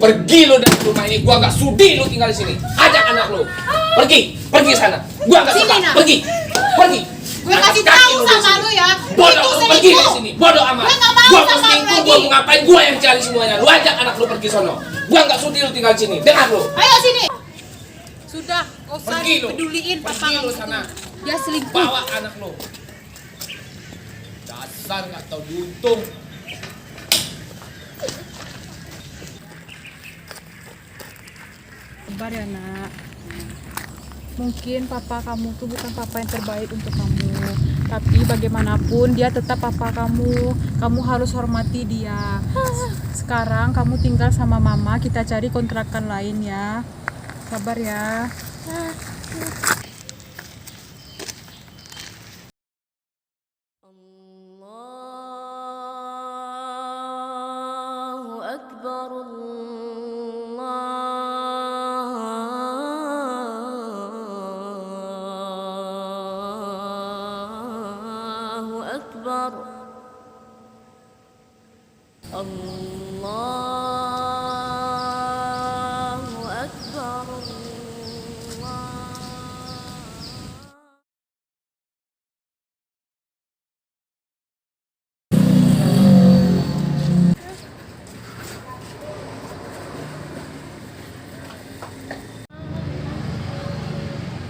Pergi lu dari rumah ini, gua nggak sudi lu tinggal di sini. Ajak anak lu. Pergi sana. Gua nggak suka. Pergi. Gue kasih tahu sama lu ya. Bodoh, Itu lu pergi selingkuh. dari sini. Bodoh amat. Gue nggak mau Gua sama lu selingkuh, lagi. gua mau ngapain? Gua yang cari semuanya. Lu ajak anak lu pergi sono. Gua nggak sudi lu tinggal di sini. Dengar lu. Ayo sini. Sudah, gak usah Pergi lu. peduliin papa Pergi lu kamu sana. itu. Dia selingkuh. Bawa anak lu. Dasar nggak tahu diuntung. Sabar ya nak. Mungkin papa kamu tuh bukan papa yang terbaik untuk kamu, tapi bagaimanapun dia tetap papa kamu. Kamu harus hormati dia. Sekarang kamu tinggal sama mama, kita cari kontrakan lain ya. Sabar ya. Allahu Akbar, Allahu Akbar, Allahu Akbar,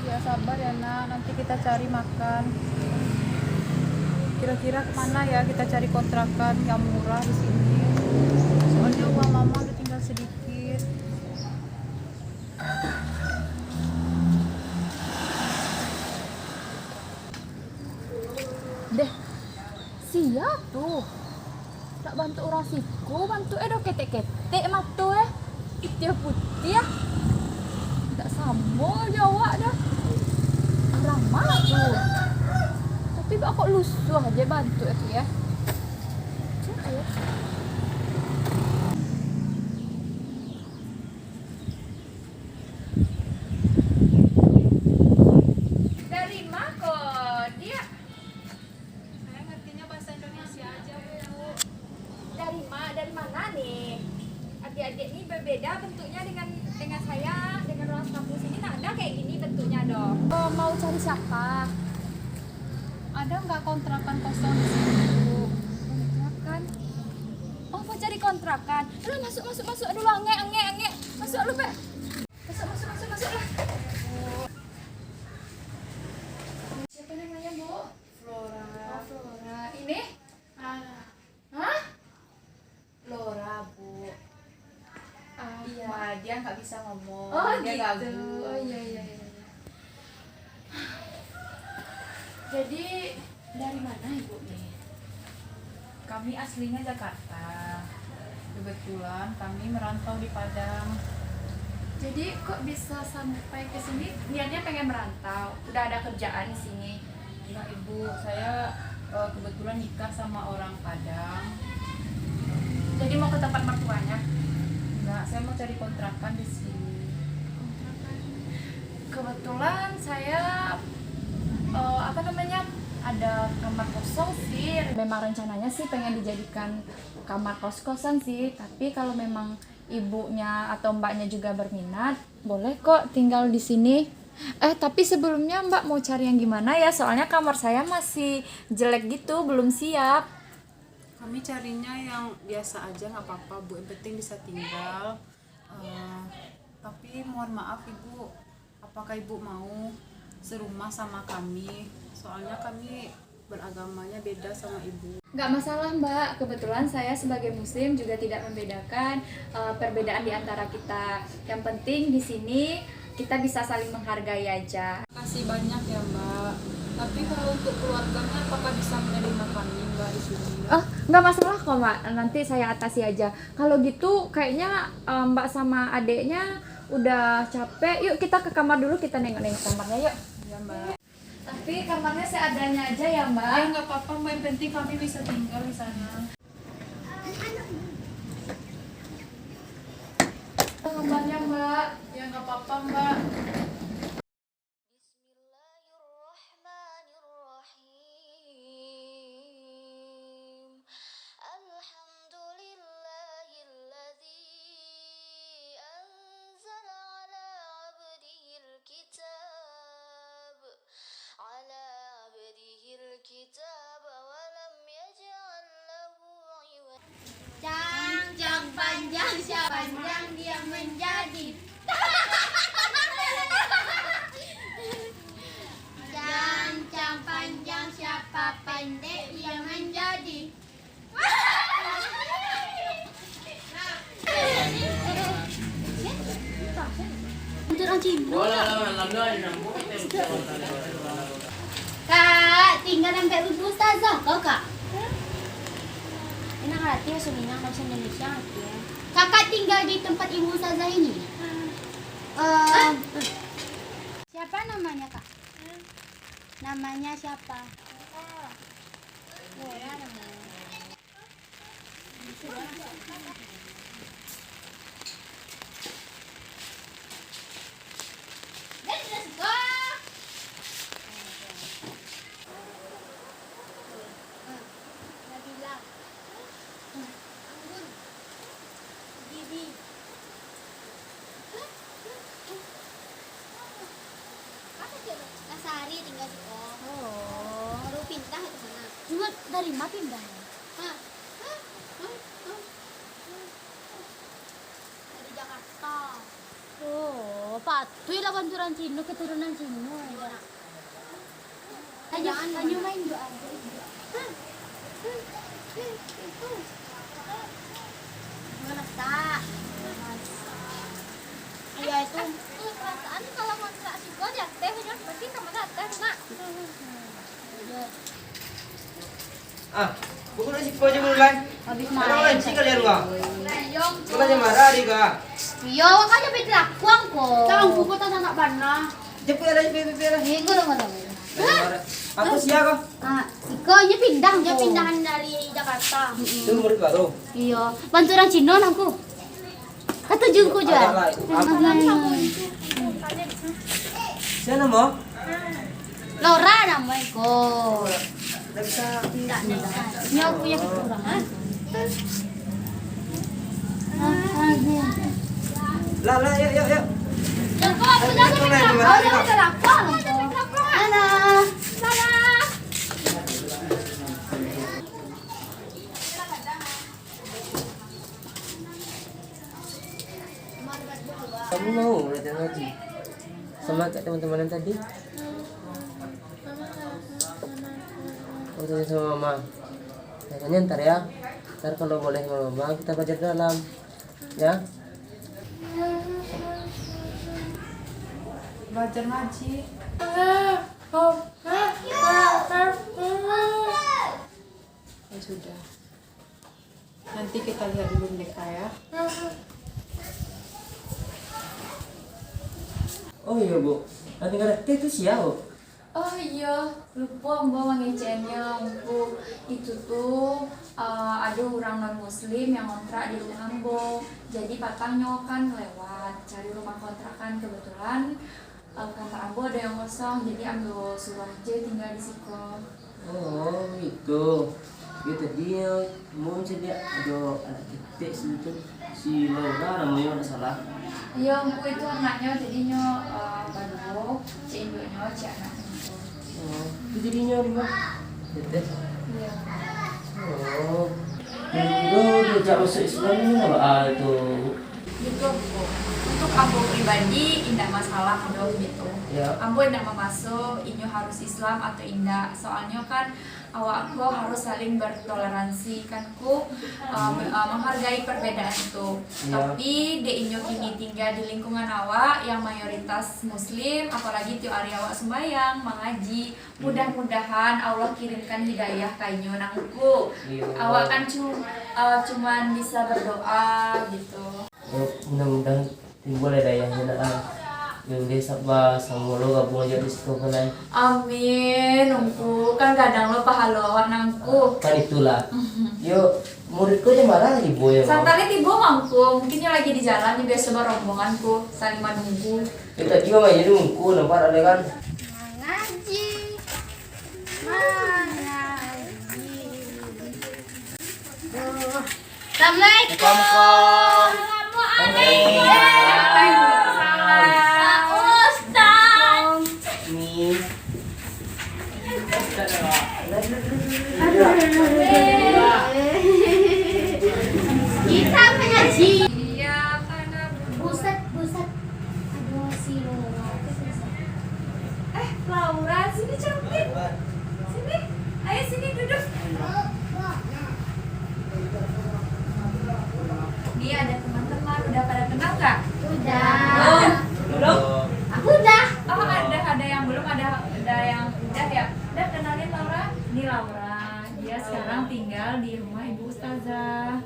Ya sabar ya nak, nanti kita cari makan. Kira-kira kemana ya kita cari kontrakan yang murah di sini? Soalnya uang mama udah tinggal sedikit. Deh, siap tuh. Tak bantu orang siku, bantu edo ketek-ketek matu putih ya. Tak sambung jawab dah. Ramah tuh. Tapi kok lusuh aja bantu itu ya. Cukup. Dari Mako, dia Saya ngertinya bahasa Indonesia aja, Bu. dari mana nih? Adik-adik ini berbeda bentuknya dengan saya, dengan orang kampung sini. Nah, ada kayak gini bentuknya dong. Oh, mau cari siapa? Ada nggak kontrakan kosong di sini, Bu? Kontrakan. Oh, mau cari kontrakan. Udah masuk dulu, ange. Masuk lu, Pak. Masuk lah. Siapa namanya, Bu? Flora. Oh, Flora. Ini? Ah, Hah? Flora, Bu. Iya. Dia nggak bisa ngomong. Oh, dia gitu. gabung. Oh, iya. Jadi dari mana Ibu nih? Kami aslinya Jakarta. Kebetulan kami merantau di Padang. Jadi kok bisa sampai ke sini? Niatnya pengen merantau. Udah ada kerjaan di sini. Nah, Ibu, saya kebetulan nikah sama orang Padang. Jadi mau ke tempat mertuanya. Enggak, saya mau cari kontrakan di sini. Kebetulan saya ada kamar kosong sih. Memang rencananya sih pengen dijadikan kamar kos-kosan sih. Tapi kalau memang ibunya atau mbaknya juga berminat, boleh kok tinggal di sini. Tapi sebelumnya Mbak mau cari yang gimana ya? Soalnya kamar saya masih jelek gitu, belum siap. Kami carinya yang biasa aja, nggak apa-apa, Bu. Yang penting bisa tinggal. Tapi mohon maaf, Ibu. Apakah Ibu mau serumah sama kami? Soalnya kami beragamanya beda sama Ibu. Nggak masalah Mbak, kebetulan saya sebagai muslim juga tidak membedakan perbedaan di antara kita. Yang penting di sini kita bisa saling menghargai aja. Kasih banyak ya, Mbak. Tapi kalau untuk keluarganya, apakah bisa menerima kami, Mbak, di sini? Oh, nggak masalah kok Mbak, nanti saya atasi aja. Kalau gitu kayaknya Mbak sama adeknya udah capek. Yuk kita ke kamar dulu, kita nengok-nengok kamarnya yuk. Ya, Mbak. Tapi kamarnya seadanya aja ya Mbak. Nggak apa-apa, Mbak. Yang penting kami bisa tinggal di sana. Kamarnya Mbak. Ya, nggak apa-apa, Mbak. Bismillahirrahmanirrahim. Alhamdulillahilladzi panjang dia menjadi. Gancang panjang siapa pendek dia menjadi. Kak, tinggal sampai ibu ustazah kau kak. Enak hati ya seminang bahasa Indonesia ya. Kakak tinggal di tempat ibu ustazah ini. Siapa namanya kak? Namanya siapa? Lola namanya. Let's go. Nabila. Anggun. Bibi. Apa tuh? Kasari tinggal di Oh. Baru pindah ke mana? Cuma dari mana pindah? Hah? Dari Jakarta. Oh, patuh lah banturan Cino, keturunan Cino. Tanya main doa. Itu. Mana tak? Iya itu. Perasaan kalau kontrak si gua ya teh ya pasti kemana teh nak. Buku nasi po aja mulai. Habis Ano main. lang, chika lihat gua. Yung Bukan aja marah di ka. Yo, makanya belakuang ko. Tang buku ta anak bana. Jeput ada pera. Minggu dong dong. Aku siya ko. Iko nya pindah, nya pindahan dari Jakarta. Itu murid baru. Iya, banturan Cino aku. Ketujuh ko Ada jual. lain. Siapa mo? Laura namanya ko. Nggak bisa. Enggak nih. Nya punya kekurangan. Lah, yuk. Dan kok aku dah Ito na, ito na. belakuang. Ana. Sana. Kamu mau belajar ngaji? Sama kayak teman-teman yang tadi? Oh, tanya sama mama. Tanya ntar ya. Ntar kalau boleh sama mama kita belajar dalam. Ya? Belajar ngaji. Ya sudah. Nanti kita lihat dulu mereka ya. Oh iya bu. Nanti nggak ada teh itu siapa? Oh iya, lupa mbak mengecehannya bu. Itu tuh ada orang non muslim yang kontrak di rumah mbak. Jadi patangnya kan lewat cari rumah kontrakan, kebetulan kamar ambo ada yang kosong, jadi ambil suruh aja tinggal di situ. Oh itu. Dia tadi mau jadi ada anak titik situ si Laura namanya ada salah. Iya, bu itu anaknya jadinya baru, si induknya, si anaknya. Oh, itu jadinya di mana? Titik. Iya. Oh. Itu dia masuk Islam ini apa itu? Gitu bu. Untuk ambo pribadi indah masalah dong gitu. Ya. Ambo indah mau masuk, inyo harus Islam atau indah. Soalnya kan awak aku harus saling bertoleransi kan ku menghargai perbedaan itu. Ya. Tapi de inyo kini tinggal di lingkungan awak yang mayoritas muslim, apalagi tiap hari awak sembahyang, mengaji. Mudah-mudahan Allah kirimkan hidayah ka inyo nangku. Iya. Awak kan cuman bisa berdoa gitu. Ya, mudah-mudahan timbul hidayahnya nak. Yung desa ba sama lo gabung aja di situ kan ay. Amin, nungku kan kadang lo pahala awak nangku. Kan itulah. Yo, muridku aja marah lagi bu ya. Santari tiba mangku, mungkinnya lagi di jalan, ini biasa rombonganku saling menunggu. Kita juga mah jadi mungku nampak ada kan. Ngaji. Mengaji. Assalamualaikum. Pak Ustaz. Nih. Kita mengaji. Iya, si Laura. Laura, sini cantik. Sini. Ayo sini duduk. Nih ada teman-teman, udah pada kenal nggak? Udah. Belum? Aku udah. Oh ada yang belum, ada yang udah ya. Udah kenalin Laura. Ini Laura. Dia sekarang tinggal di rumah Ibu Ustazah.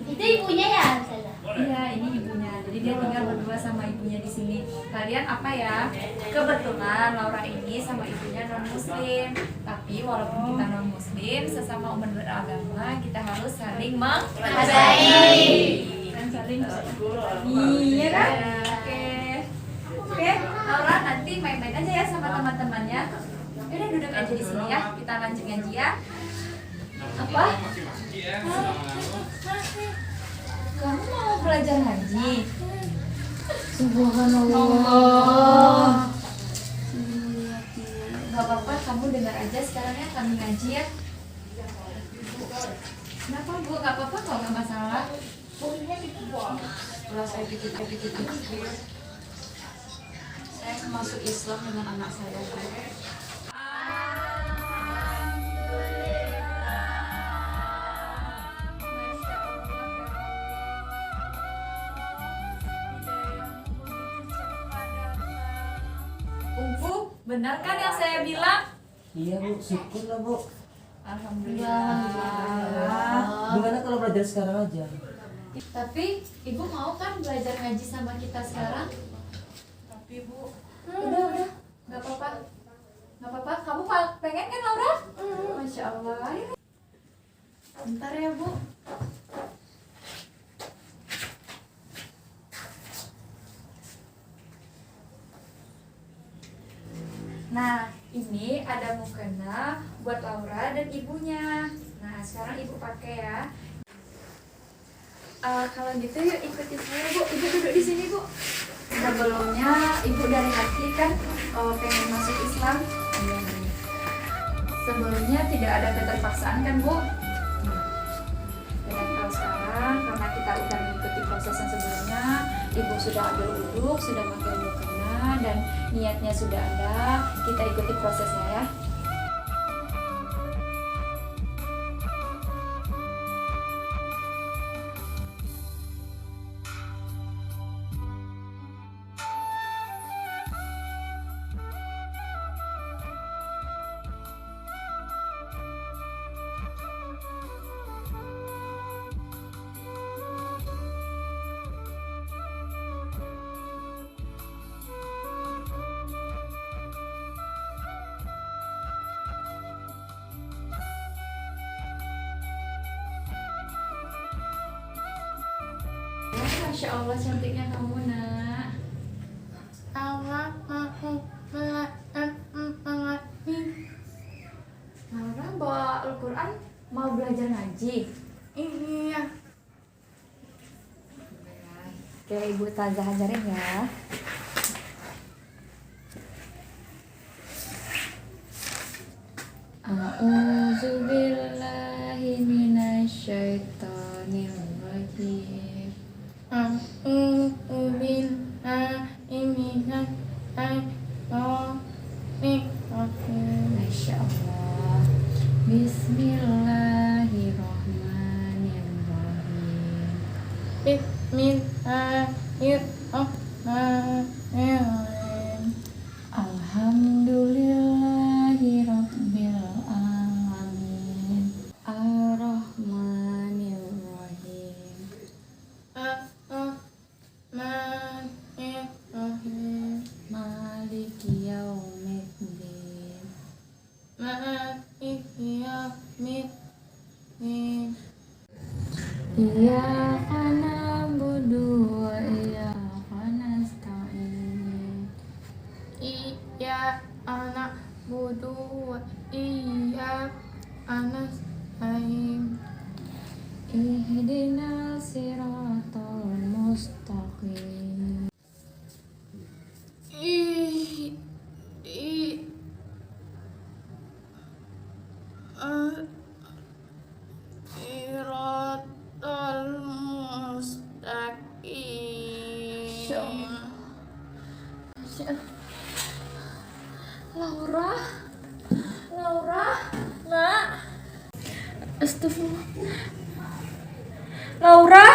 Itu ibunya ya, Ustazah? Iya, ini ibunya. Jadi dia tinggal berdua sama ibunya di sini. Kalian apa ya? Kebetulan Laura ini sama ibunya non muslim. Tapi walaupun kita non muslim, sesama umat beragama kita harus saling menghargai dan saling iya kan? Oke, Laura nanti main-main aja ya sama teman-temannya. Udah duduk aja di sini ya. Kita lanjut ngaji ya. Apa? Kamu mau belajar ngaji? Subhanallah. Gak apa-apa, kamu dengar aja sekarang ya, kami ngaji ya. Kenapa Bu? Gak apa-apa kok, gak masalah. Setelah saya pikir-pikir, saya masuk Islam dengan anak saya. Umfu, benar kan yang saya bilang? Iya Bu, syukur lah Bu. Alhamdulillah. Gimana kalau belajar sekarang aja? Tapi ibu mau kan belajar ngaji sama kita sekarang? Tapi Bu, udah, nggak apa-apa, nggak apa-apa. Kamu pengen kan Laura? Masya Allah. Ayo. Bentar ya Bu. Nah, ini ada mukena buat Laura dan ibunya. Nah, sekarang ibu pakai ya. Kalau gitu yuk ikutin saya Bu. Ibu duduk di sini Bu. Sebelumnya ibu dari hati kan pengen masuk Islam. Sebelumnya tidak ada keterpaksaan kan Bu. Dan kalau sekarang karena kita udah mengikuti proses yang sebelumnya, ibu sudah ambil wudhu, sudah pakai mukena dan niatnya sudah ada. Kita ikuti prosesnya ya. Masya Allah cantiknya kamu nak. Laura bawa Al-Quran mau belajar ngaji? Iya. Oke, Ibu Tazah ajarin ya. A'udzu billahi minasyaitonir rajim. Masya Allah. Bismillahirrahmanirrahim. Bismillahirrahmanirrahim. Alhamdulillahi rabbil alamin. Ar-Rahmanirrahim. Maliki yaumiddin. Iyyaka na'budu wa iyyaka nasta'in. Iyyaka na'budu wa iyyaka nasta'in. Ihdinas siratal mustaqim. Siratal mustaqim. Laura, nak. Astagfirullah. Laura.